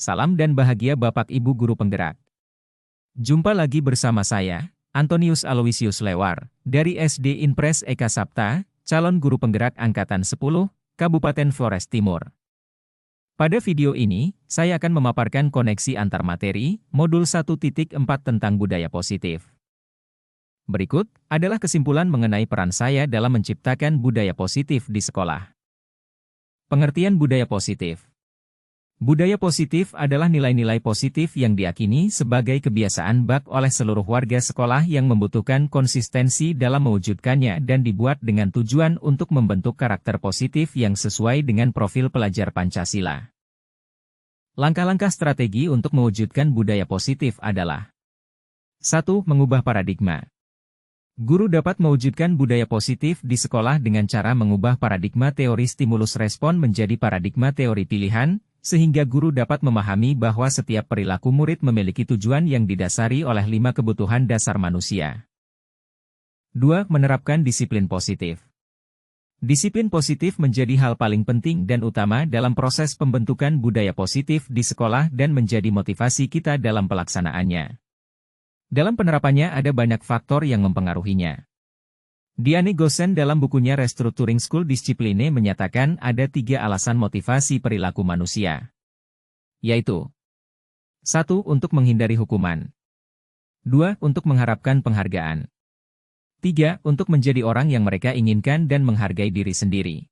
Salam dan bahagia Bapak Ibu Guru Penggerak. Jumpa lagi bersama saya, Antonius Aloysius Lewar, dari SD Impres Eka Sapta, calon guru penggerak Angkatan 10, Kabupaten Flores Timur. Pada video ini, saya akan memaparkan koneksi antar materi, modul 1.4 tentang budaya positif. Berikut adalah kesimpulan mengenai peran saya dalam menciptakan budaya positif di sekolah. Pengertian budaya positif. Budaya positif adalah nilai-nilai positif yang diyakini sebagai kebiasaan baik oleh seluruh warga sekolah yang membutuhkan konsistensi dalam mewujudkannya dan dibuat dengan tujuan untuk membentuk karakter positif yang sesuai dengan profil pelajar Pancasila. Langkah-langkah strategi untuk mewujudkan budaya positif adalah 1. Mengubah paradigma. Guru dapat mewujudkan budaya positif di sekolah dengan cara mengubah paradigma teori stimulus respon menjadi paradigma teori pilihan, sehingga guru dapat memahami bahwa setiap perilaku murid memiliki tujuan yang didasari oleh 5 kebutuhan dasar manusia. 2. Menerapkan disiplin positif. Disiplin positif menjadi hal paling penting dan utama dalam proses pembentukan budaya positif di sekolah dan menjadi motivasi kita dalam pelaksanaannya. Dalam penerapannya ada banyak faktor yang mempengaruhinya. Diane Gosen dalam bukunya Restructuring School Discipline menyatakan ada 3 alasan motivasi perilaku manusia. Yaitu 1. Untuk menghindari hukuman. 2. Untuk mengharapkan penghargaan. 3. Untuk menjadi orang yang mereka inginkan dan menghargai diri sendiri.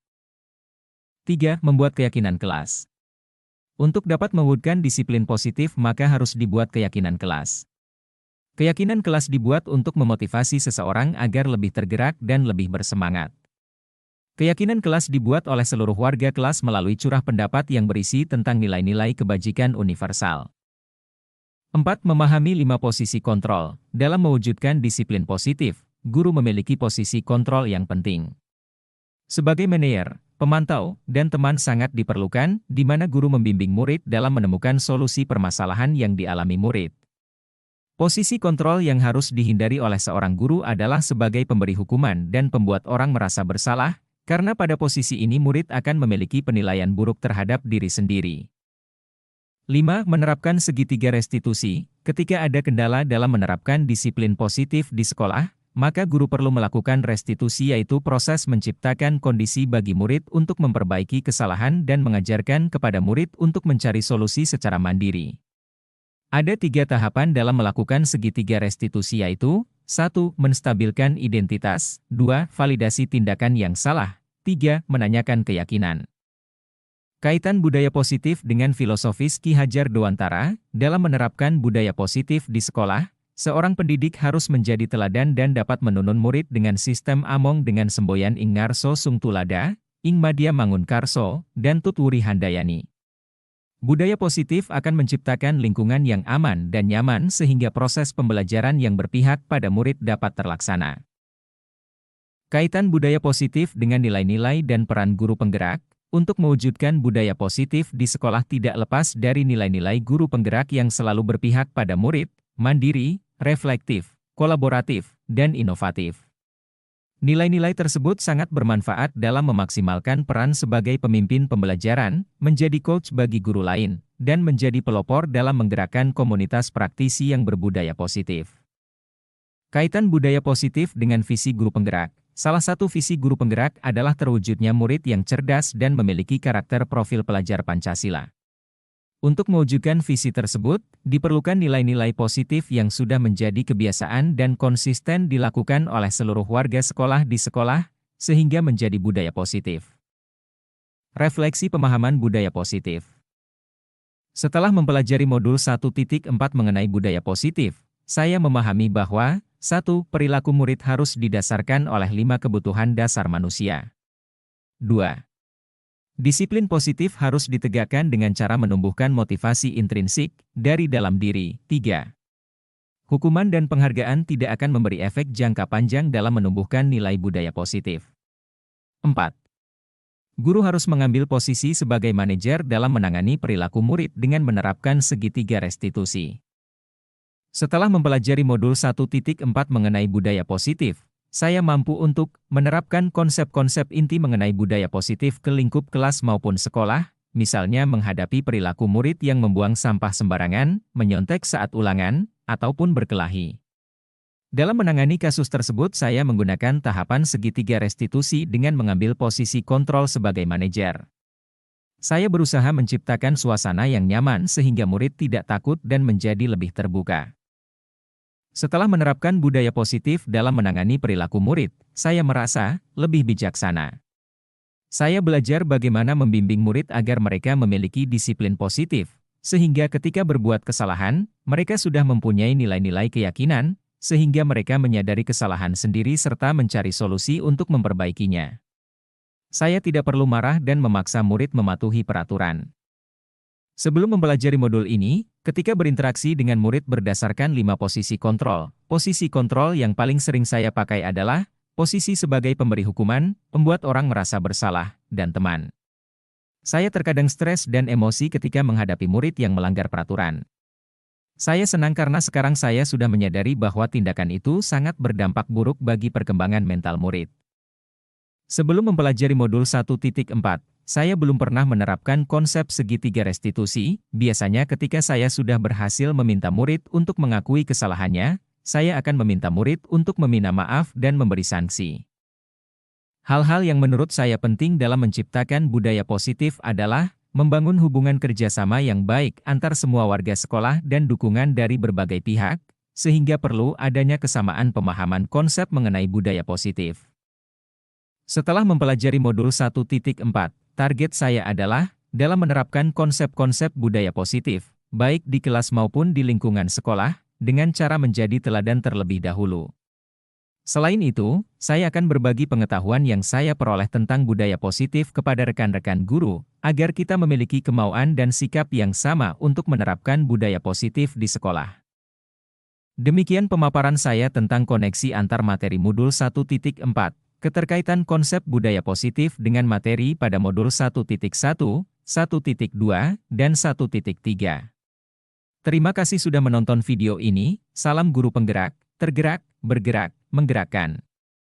3. Membuat keyakinan kelas. Untuk dapat mewujudkan disiplin positif maka harus dibuat keyakinan kelas. Keyakinan kelas dibuat untuk memotivasi seseorang agar lebih tergerak dan lebih bersemangat. Keyakinan kelas dibuat oleh seluruh warga kelas melalui curah pendapat yang berisi tentang nilai-nilai kebajikan universal. 4. Memahami 5 posisi kontrol. Dalam mewujudkan disiplin positif, guru memiliki posisi kontrol yang penting. Sebagai manajer, pemantau, dan teman sangat diperlukan, di mana guru membimbing murid dalam menemukan solusi permasalahan yang dialami murid. Posisi kontrol yang harus dihindari oleh seorang guru adalah sebagai pemberi hukuman dan pembuat orang merasa bersalah, karena pada posisi ini murid akan memiliki penilaian buruk terhadap diri sendiri. 5. Menerapkan segitiga restitusi. Ketika ada kendala dalam menerapkan disiplin positif di sekolah, maka guru perlu melakukan restitusi yaitu proses menciptakan kondisi bagi murid untuk memperbaiki kesalahan dan mengajarkan kepada murid untuk mencari solusi secara mandiri. Ada 3 tahapan dalam melakukan segitiga restitusi yaitu 1. Menstabilkan identitas, 2. Validasi tindakan yang salah, 3. Menanyakan keyakinan. Kaitan budaya positif dengan filosofis Ki Hajar Dewantara, dalam menerapkan budaya positif di sekolah, seorang pendidik harus menjadi teladan dan dapat menunun murid dengan sistem among dengan semboyan ing ngarso sung tulada, ing madya mangun karso, dan tutwuri handayani. Budaya positif akan menciptakan lingkungan yang aman dan nyaman sehingga proses pembelajaran yang berpihak pada murid dapat terlaksana. Kaitan budaya positif dengan nilai-nilai dan peran guru penggerak, untuk mewujudkan budaya positif di sekolah tidak lepas dari nilai-nilai guru penggerak yang selalu berpihak pada murid, mandiri, reflektif, kolaboratif, dan inovatif. Nilai-nilai tersebut sangat bermanfaat dalam memaksimalkan peran sebagai pemimpin pembelajaran, menjadi coach bagi guru lain, dan menjadi pelopor dalam menggerakkan komunitas praktisi yang berbudaya positif. Kaitan budaya positif dengan visi guru penggerak. Salah satu visi guru penggerak adalah terwujudnya murid yang cerdas dan memiliki karakter profil pelajar Pancasila. Untuk mewujudkan visi tersebut, diperlukan nilai-nilai positif yang sudah menjadi kebiasaan dan konsisten dilakukan oleh seluruh warga sekolah di sekolah, sehingga menjadi budaya positif. Refleksi pemahaman budaya positif. Setelah mempelajari modul 1.4 mengenai budaya positif, saya memahami bahwa 1. Perilaku murid harus didasarkan oleh 5 kebutuhan dasar manusia. 2. Disiplin positif harus ditegakkan dengan cara menumbuhkan motivasi intrinsik dari dalam diri. 3. Hukuman dan penghargaan tidak akan memberi efek jangka panjang dalam menumbuhkan nilai budaya positif. 4. Guru harus mengambil posisi sebagai manajer dalam menangani perilaku murid dengan menerapkan segitiga restitusi. Setelah mempelajari modul 1.4 mengenai budaya positif, saya mampu untuk menerapkan konsep-konsep inti mengenai budaya positif ke lingkup kelas maupun sekolah, misalnya menghadapi perilaku murid yang membuang sampah sembarangan, menyontek saat ulangan, ataupun berkelahi. Dalam menangani kasus tersebut saya menggunakan tahapan segitiga restitusi dengan mengambil posisi kontrol sebagai manajer. Saya berusaha menciptakan suasana yang nyaman sehingga murid tidak takut dan menjadi lebih terbuka. Setelah menerapkan budaya positif dalam menangani perilaku murid, saya merasa lebih bijaksana. Saya belajar bagaimana membimbing murid agar mereka memiliki disiplin positif, sehingga ketika berbuat kesalahan, mereka sudah mempunyai nilai-nilai keyakinan, sehingga mereka menyadari kesalahan sendiri serta mencari solusi untuk memperbaikinya. Saya tidak perlu marah dan memaksa murid mematuhi peraturan. Sebelum mempelajari modul ini, ketika berinteraksi dengan murid berdasarkan 5 posisi kontrol yang paling sering saya pakai adalah posisi sebagai pemberi hukuman, pembuat orang merasa bersalah, dan teman. Saya terkadang stres dan emosi ketika menghadapi murid yang melanggar peraturan. Saya senang karena sekarang saya sudah menyadari bahwa tindakan itu sangat berdampak buruk bagi perkembangan mental murid. Sebelum mempelajari modul 1.4, saya belum pernah menerapkan konsep segitiga restitusi. Biasanya ketika saya sudah berhasil meminta murid untuk mengakui kesalahannya, saya akan meminta murid untuk meminta maaf dan memberi sanksi. Hal-hal yang menurut saya penting dalam menciptakan budaya positif adalah membangun hubungan kerjasama yang baik antar semua warga sekolah dan dukungan dari berbagai pihak, sehingga perlu adanya kesamaan pemahaman konsep mengenai budaya positif. Setelah mempelajari modul 1.4, target saya adalah dalam menerapkan konsep-konsep budaya positif, baik di kelas maupun di lingkungan sekolah, dengan cara menjadi teladan terlebih dahulu. Selain itu, saya akan berbagi pengetahuan yang saya peroleh tentang budaya positif kepada rekan-rekan guru, agar kita memiliki kemauan dan sikap yang sama untuk menerapkan budaya positif di sekolah. Demikian pemaparan saya tentang koneksi antar materi modul 1.4, keterkaitan konsep budaya positif dengan materi pada modul 1.1, 1.2, dan 1.3. Terima kasih sudah menonton video ini. Salam guru penggerak, tergerak, bergerak, menggerakkan.